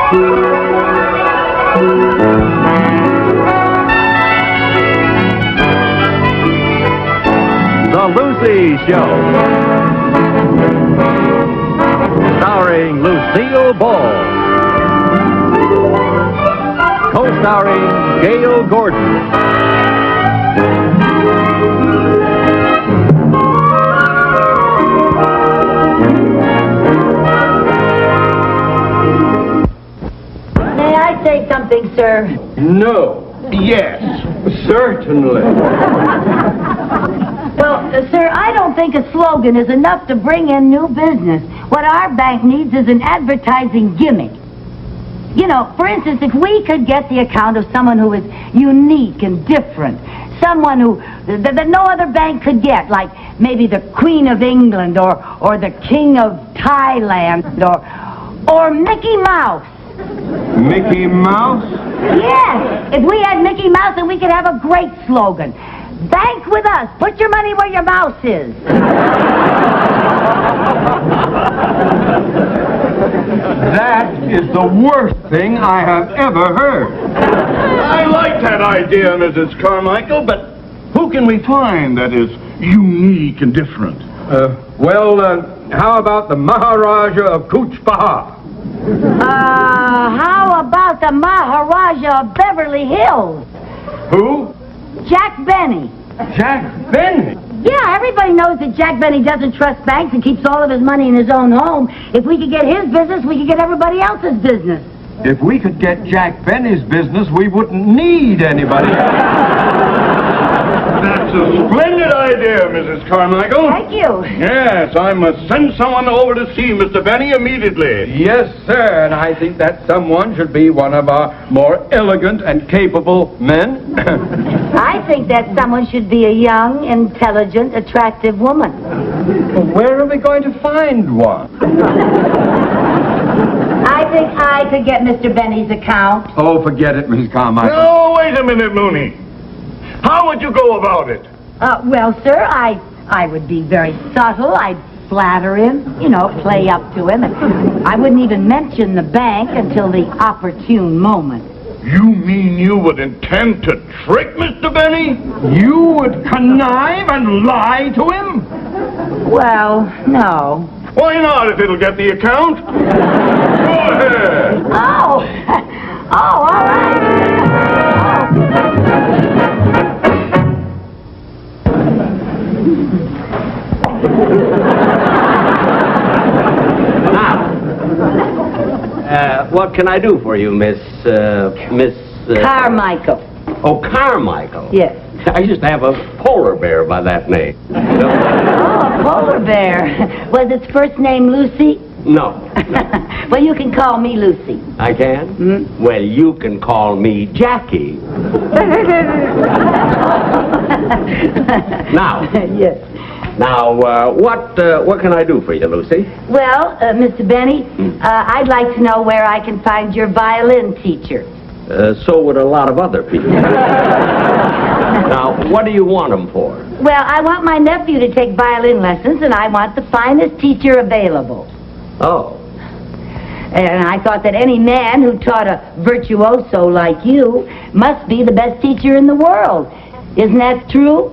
The Lucy Show. Starring Lucille Ball. Co-starring Gale Gordon. May I say something, sir? No. Yes. Certainly. Well, sir, I don't think a slogan is enough to bring in new business. What our bank needs is an advertising gimmick. You know, for instance, if we could get the account of someone who is unique and different, someone who that no other bank could get, like maybe the Queen of England or the King of Thailand or Mickey Mouse. Mickey Mouse? Yes, if we had Mickey Mouse, then we could have a great slogan. Bank with us. Put your money where your mouse is. That is the worst thing I have ever heard. I like that idea, Mrs. Carmichael, but who can we find that is unique and different? How about the Maharaja of Cooch Bahar? How about the Maharaja of Beverly Hills? Who? Jack Benny. Jack Benny. Yeah, everybody knows that Jack Benny doesn't trust banks and keeps all of his money in his own home. If we could get his business, we could get everybody else's business. If we could get Jack Benny's business, we wouldn't need anybody. That's a splendid idea, Mrs. Carmichael. Thank you. Yes, I must send someone over to see Mr. Benny immediately. Yes, sir, and I think that someone should be one of our more elegant and capable men. I think that someone should be a young, intelligent, attractive woman. Where are we going to find one? I think I could get Mr. Benny's account. Oh, forget it, Mrs. Carmichael. No, wait a minute, Mooney. How would you go about it? Well, sir, I would be very subtle. I'd flatter him, you know, play up to him. And I wouldn't even mention the bank until the opportune moment. You mean you would intend to trick Mr. Benny? You would connive and lie to him? Well, no. Why not, if it'll get the account? Go ahead. Oh, all right. What can I do for you, Miss Carmichael. Oh, Carmichael. Yes. I used to have a polar bear by that name. Oh, a polar bear. Was its first name Lucy? No. Well, you can call me Lucy. I can? Hmm? Well, you can call me Jackie. Now. Yes. Now, what can I do for you, Lucy? Well, Mr. Benny, I'd like to know where I can find your violin teacher. So would a lot of other people. Now, what do you want them for? Well, I want my nephew to take violin lessons, and I want the finest teacher available. Oh. And I thought that any man who taught a virtuoso like you must be the best teacher in the world. Isn't that true?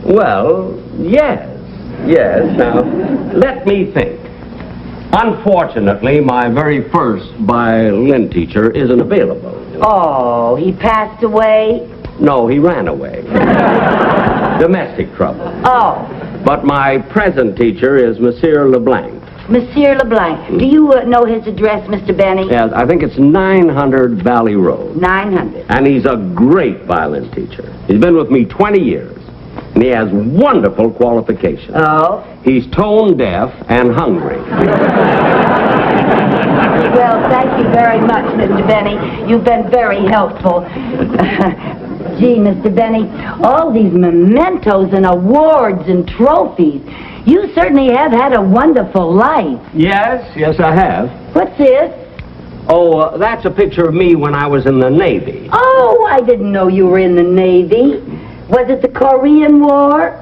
Well, yes. Yes. Now, let me think. Unfortunately, my very first violin teacher isn't available. Oh, he passed away? No, he ran away. Domestic trouble. Oh. But my present teacher is Monsieur LeBlanc. Monsieur LeBlanc. Do you know his address, Mr. Benny? Yes, I think it's 900 Valley Road. 900. And he's a great violin teacher. He's been with me 20 years. And he has wonderful qualifications. Oh? He's tone deaf and hungry. Well, thank you very much, Mr. Benny. You've been very helpful. Gee, Mr. Benny, all these mementos and awards and trophies. You certainly have had a wonderful life. Yes, I have. What's this? Oh, that's a picture of me when I was in the Navy. Oh, I didn't know you were in the Navy. Was it the Korean War?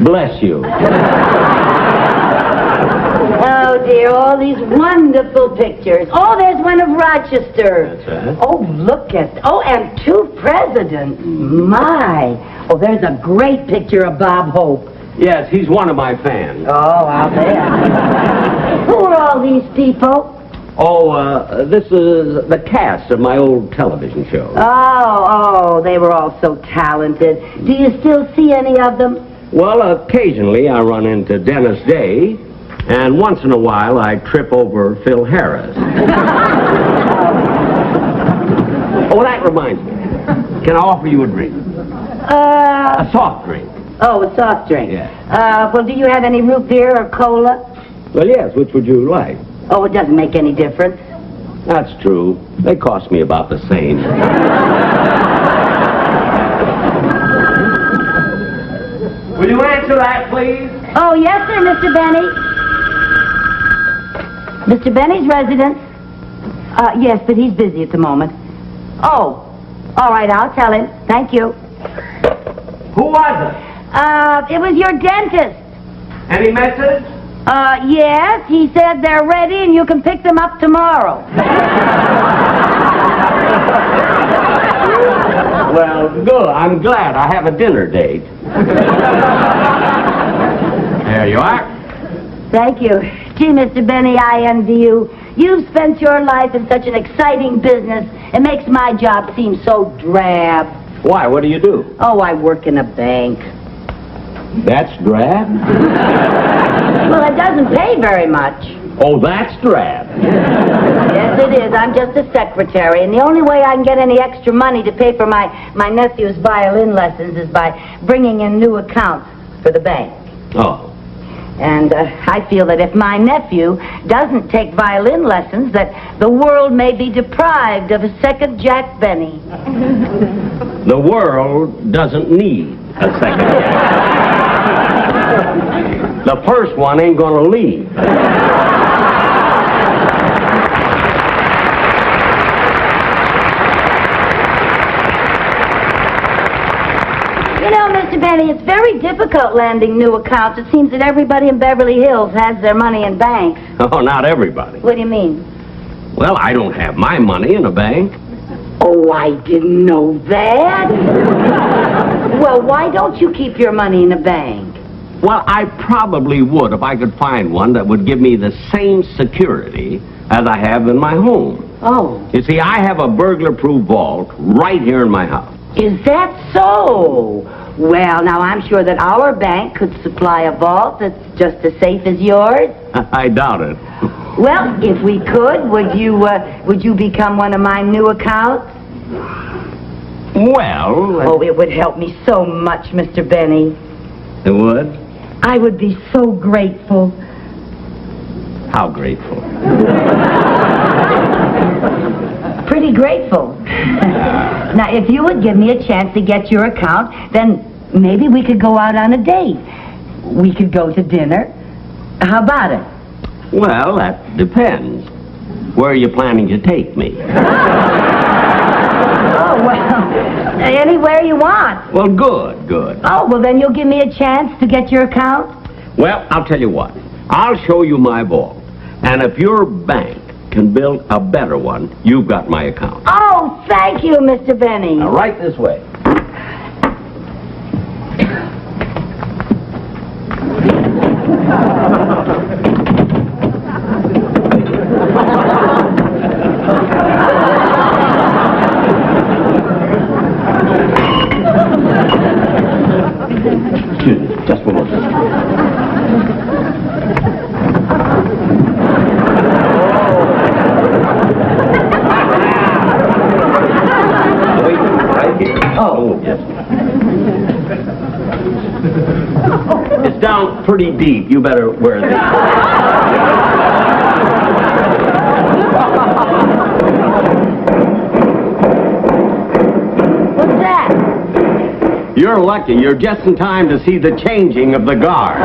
Bless you. Oh, dear, all these wonderful pictures. Oh, there's one of Rochester. That's right. Oh, look at... Oh, and 2 presidents. My. Oh, there's a great picture of Bob Hope. Yes, he's one of my fans. Oh, I'll bet. Who are all these people? Oh, this is the cast of my old television show. Oh, they were all so talented. Do you still see any of them? Well, occasionally I run into Dennis Day, and once in a while I trip over Phil Harris. Oh, that reminds me. Can I offer you a drink? A soft drink. Oh, a soft drink. Yeah. Well, do you have any root beer or cola? Well, yes, which would you like? Oh, it doesn't make any difference. That's true. They cost me about the same. Will you answer that, please? Oh, yes, sir, Mr. Benny. Mr. Benny's residence? Yes, but he's busy at the moment. Oh, all right, I'll tell him. Thank you. Who was it? It was your dentist. Any message? Yes, he said they're ready and you can pick them up tomorrow. Well, good. I'm glad I have a dinner date. There you are. Thank you. Gee, Mr. Benny, I envy you. You've spent your life in such an exciting business. It makes my job seem so drab. Why? What do you do? Oh, I work in a bank. That's drab? Well, it doesn't pay very much. Oh, that's drab. Yes, it is. I'm just a secretary, and the only way I can get any extra money to pay for my nephew's violin lessons is by bringing in new accounts for the bank. Oh. And I feel that if my nephew doesn't take violin lessons, that the world may be deprived of a second Jack Benny. The world doesn't need a second Jack. The first one ain't gonna leave. You know, Mr. Benny, it's very difficult landing new accounts. It seems that everybody in Beverly Hills has their money in banks. Oh, not everybody. What do you mean? Well, I don't have my money in a bank. Oh, I didn't know that. Well, why don't you keep your money in a bank? Well, I probably would if I could find one that would give me the same security as I have in my home. Oh, You see, I have a burglar-proof vault right here in my house. is that so? Well, now I'm sure that our bank could supply a vault that's just as safe as yours. I doubt it. Well, if we could, would you become one of my new accounts? Well, Oh, it would help me so much, Mr. Benny. it would. I would be so grateful. How grateful. Pretty grateful. Now, if you would give me a chance to get your account, then maybe we could go out on a date. We could go to dinner. How about it? Well, that depends. Where are you planning to take me? Oh, well, anywhere you want. Well, good, good. Oh, well, then you'll give me a chance to get your account? Well, I'll tell you what. I'll show you my vault. And if your bank can build a better one, you've got my account. Oh, thank you, Mr. Benny. Now, right this way. Excuse me, just one moment. Oh, yes. It's down pretty deep. You better wear these. What's that? You're lucky. You're just in time to see the changing of the guard.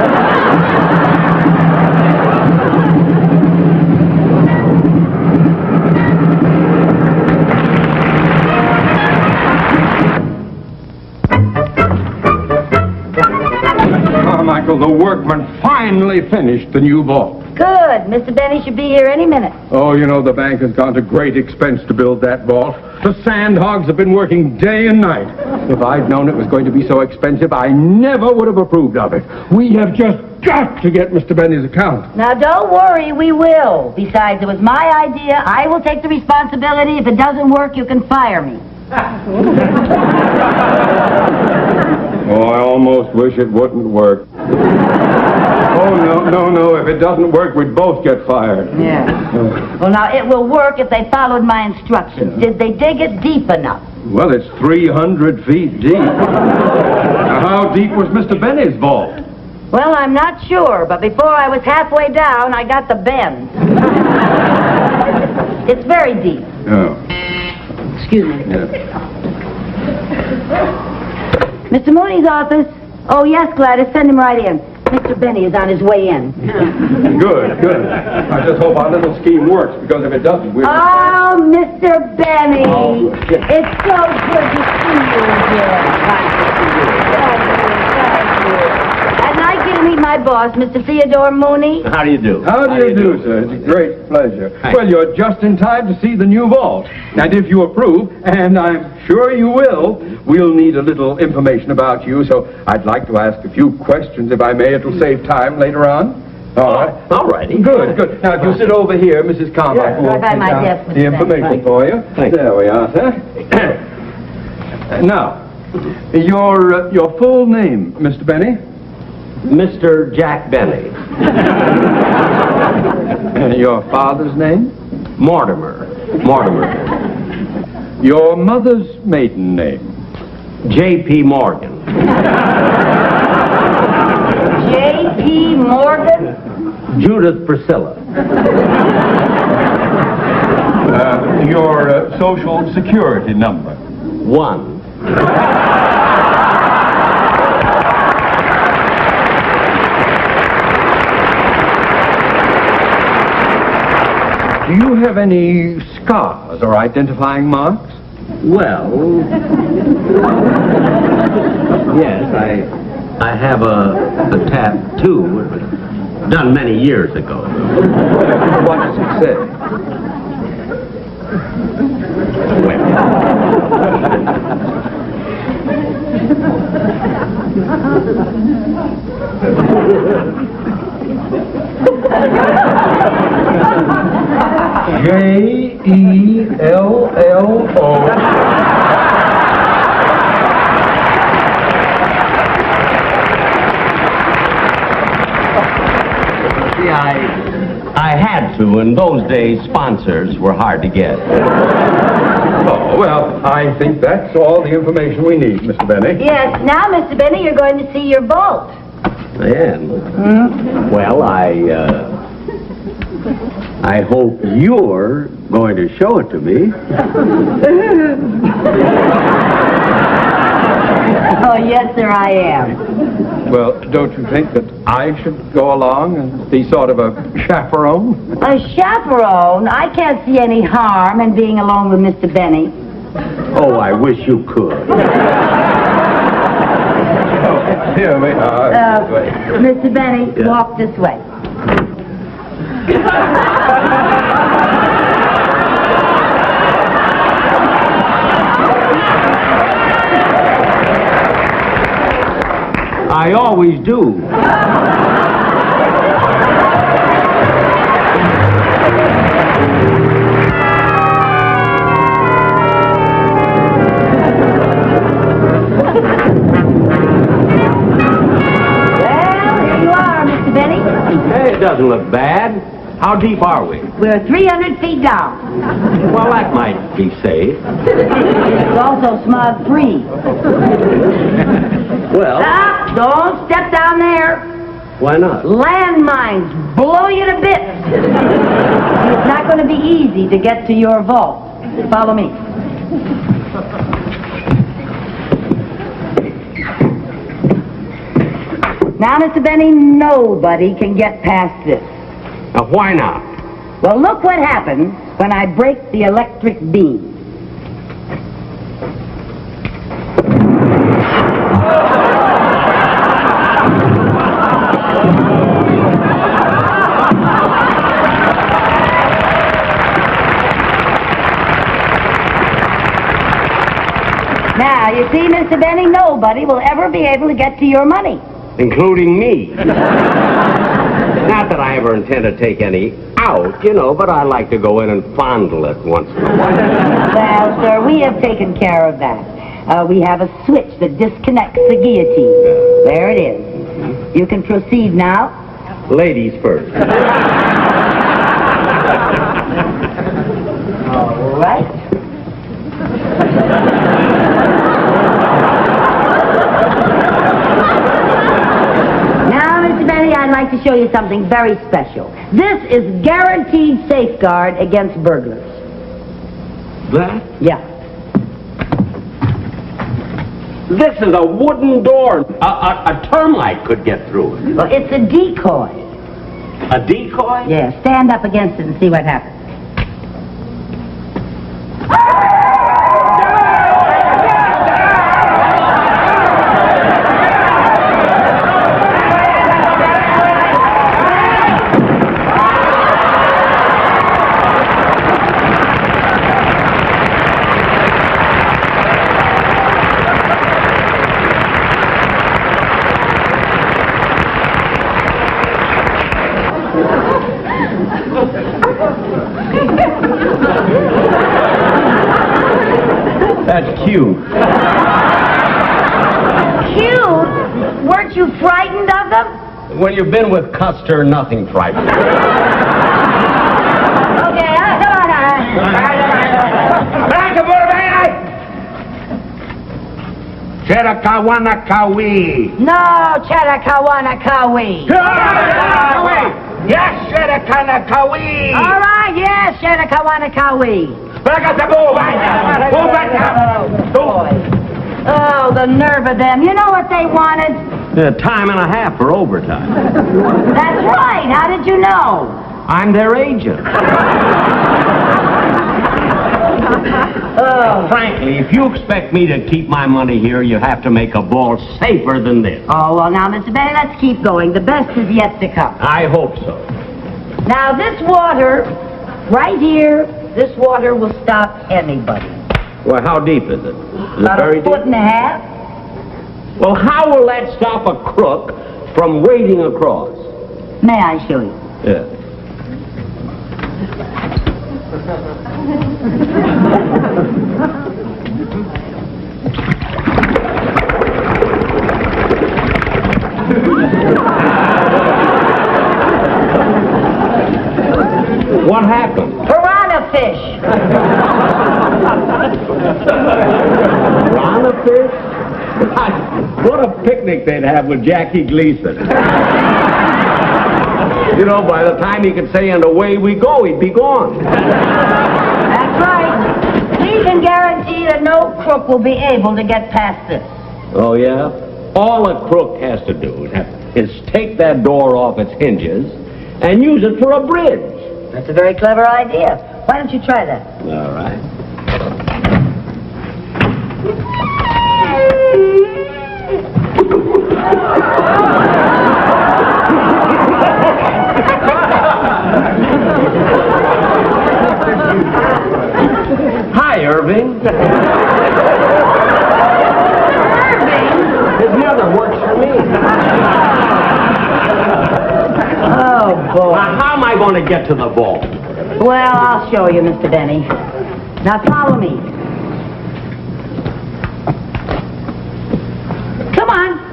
Oh, Carmichael, the workmen finally finished the new vault. Good. Mr. Benny should be here any minute. Oh, you know, the bank has gone to great expense to build that vault. The sand hogs have been working day and night. If I'd known it was going to be so expensive, I never would have approved of it. We have just got to get Mr. Benny's account. Now, don't worry, we will. Besides, it was my idea. I will take the responsibility. If it doesn't work, you can fire me. Oh, I almost wish it wouldn't work. Oh, no. If it doesn't work, we'd both get fired. Yeah. Well, now, it will work if they followed my instructions. Did they dig it deep enough? Well, it's 300 feet deep. Now, how deep was Mr. Benny's vault? Well, I'm not sure, but before I was halfway down, I got the bend. It's very deep. Oh. Excuse me. Yeah. Mr. Mooney's office. Oh, yes, Gladys, send him right in. Mr. Benny is on his way in. Good. I just hope our little scheme works, because if it doesn't, we'll... Oh, Mr. Benny. Oh, yeah. It's so good to see you again. Thank you. I'd like you to meet my boss, Mr. Theodore Mooney. How do you do? How do you do, sir? It's a great pleasure. Thanks. Well, you're just in time to see the new vault. And if you approve, and I'm sure you will, we'll need a little information about you, so I'd like to ask a few questions, if I may. It'll save time later on. All right. All righty. Good. Now, if you sit over here, Mrs. Carmichael will Right by take my down desk, Mr. the information Benny. for you. Thank you. There we are, sir. Now, your full name, Mr. Benny? Mr. Jack Benny. Your father's name? Mortimer. Your mother's maiden name? J.P. Morgan. J.P. Morgan? Judith Priscilla. Your social security number? 1. Do you have any scars or identifying marks? Well, yes, I have a tattoo. It was done many years ago. What does it say? J-E-L-L-O. See, I had to. In those days, sponsors were hard to get. Oh, well, I think that's all the information we need, Mr. Benny. Yes. Now, Mr. Benny, you're going to see your vault. And, well, I hope you're going to show it to me. Oh, yes, sir, I am. Well, don't you think that I should go along and be sort of a chaperone? A chaperone? I can't see any harm in being alone with Mr. Benny. Oh, I wish you could. Here we are. Mr. Benny, Yeah. walk this way. I always do. Well, here you are, Mr. Benny. Hey, it doesn't look bad. How deep are we? We're 300 feet down. Well, that might be safe. It's also smog-free. Well, Stop! Don't step down there. why not? Landmines blow you to bits. It's not going to be easy to get to your vault. Follow me. Now, Mr. Benny, nobody can get past this. Now, why not? Well, look what happens when I break the electric beam. You see, Mr. Benny, nobody will ever be able to get to your money. Including me. Not that I ever intend to take any out, but I like to go in and fondle it once in a while. Well, sir, we have taken care of that. We have a switch that disconnects the guillotine. There it is. You can proceed now. Ladies first. All right. Now, Mr. Benny, I'd like to show you something very special. This is guaranteed safeguard against burglars. That? Yeah. This is a wooden door. A termite could get through it. Well, it's a decoy. A decoy? Yeah, stand up against it and see what happens. That's cute. Cute? Weren't you frightened of them? When you've been with Custer, nothing frightening. Okay, come on. Cheddar-kawanakawi. No, Cheddar-kawanakawi. Yes, Cheddar-kawanakawi. All right, yes, Cheddar-kawanakawi. Oh, the nerve of them. You know what they wanted? Time and a half for overtime. That's right. How did you know? I'm their agent. Frankly, if you expect me to keep my money here, you have to make a ball safer than this. Oh, well, now, Mr. Benny, let's keep going. The best is yet to come. I hope so. Now, this water, right here, this water will stop anybody. Well, how deep is it? Is it About very a foot deep? and a half. Well, how will that stop a crook from wading across? May I show you? Yeah. What happened? Piranha fish. Piranha fish? What a picnic they'd have with Jackie Gleason. By the time he could say, and away we go, he'd be gone. That's right. We can guarantee that no crook will be able to get past this. Oh, yeah? All a crook has to do is take that door off its hinges and use it for a bridge. That's a very clever idea. Why don't you try that? All right. Hi, Irving. His mother works for me. Oh, boy. Now, how am I going to get to the vault? Well, I'll show you, Mr. Benny. Now, follow me. Come on.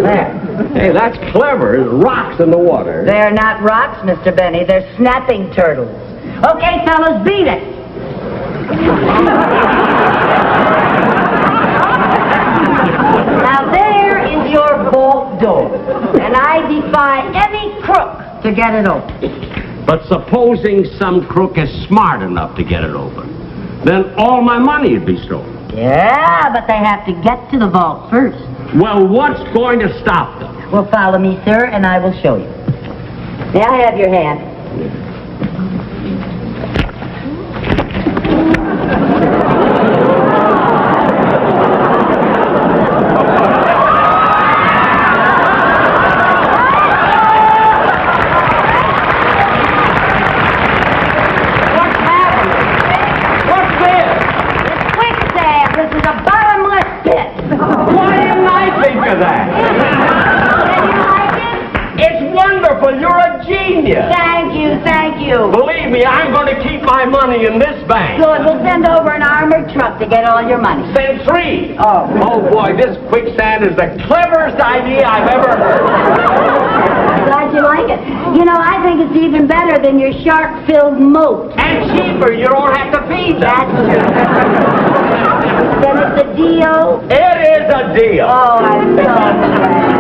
There. Hey, that's clever. There's rocks in the water. They're not rocks, Mr. Benny. They're snapping turtles. Okay, fellas, beat it. Now, there is your vault door. And I defy any crook to get it open. But supposing some crook is smart enough to get it open, then all my money would be stolen. Yeah, but they have to get to the vault first. Well, what's going to stop them? Well, follow me, sir, and I will show you. May I have your hand? that? Did you like it? It's wonderful. You're a genius. Thank you, thank you. Believe me, I'm going to keep my money in this bank. Good, we'll send over an armored truck to get all your money. Send 3. Oh. Oh, boy, this quicksand is the cleverest idea I've ever heard. I'm glad you like it. You know, I think it's even better than your shark-filled moat. And cheaper. You don't have to feed them. That's true. Then it's a deal? It is a deal. Oh, I'm so glad.